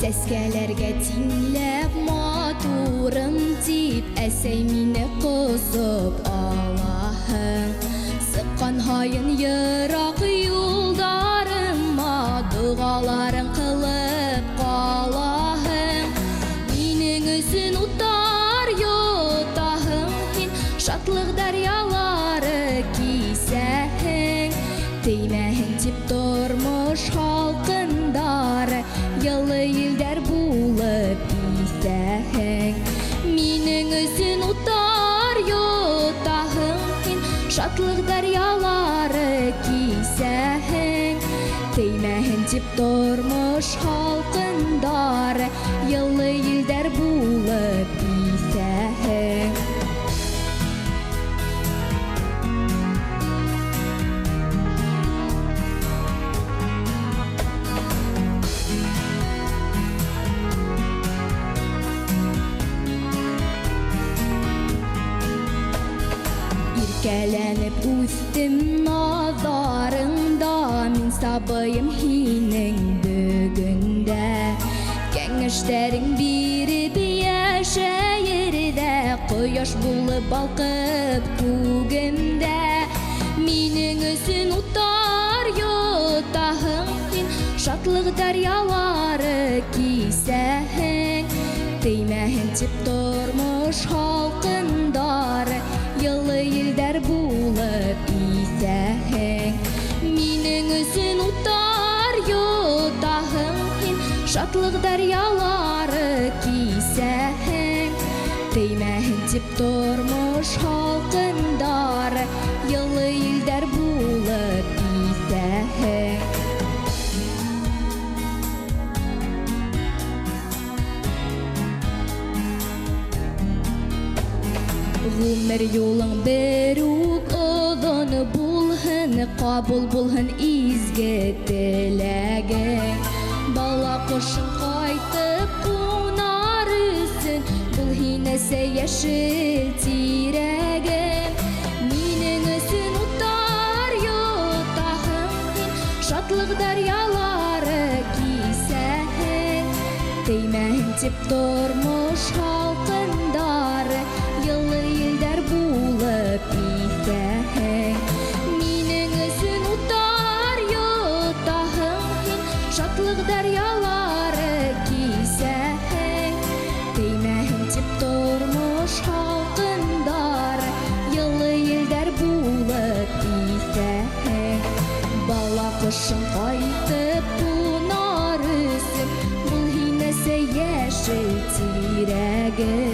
Сәскәләргә тиңләп матурым дип, әсәй мине кысып алаһың. Сыккан һайын ерак юлдарыма дугаларын кылып калаһың. Минең өчен утар йотаһың һин, шатлык дәрьялары кисәһең. Теймәһен дип тормыш халкындары, йылы илдәр булып исәһең. Минең өчен утар йотаһың һин, шатлык дәрьялары кисәһең. Теймәһен дип тормыш халкындары, йылы илдәр булып исәһең. Irkәләнеп үстем назарыңда, мин сабыйым һинең бөгөндә. Кәңәшләрең биреп яшәердә, кояш булып балкып күгемдә. Минең өчен утар йотаһың һин, шатлык дәрьялары кисәһең. Теймәһен дип тормыш халкындары, йылы илдәр булып исәһең. Минең өчен утар йотаһың һин, шатлык дәрьялары кисәһең. Теймәһен дип тормыш халкындары, йылы илдәр булып исәһең. Гомер юлың бер үк оҙон булһын, ҡабул булһын изге теләгең. Бала ҡошоң ҡайтып ҡунар өсөн, был һине йәшел тирәгем. Минең өсөн утар йотаһың һин, шатлык дәрьялары кисәһең. Теймәһен дип тормыш халкындары, йылы илдәр булып исәһең. Минең өчен утар йотаһың һин, шатлык дәрьялары кисәһең. Теймәһен дип тормыш халкындары, йылы илдәр булып исәһең. Бала ҡошоң ҡайтып ҡунар өсөн, был һине йәшел тирәгем.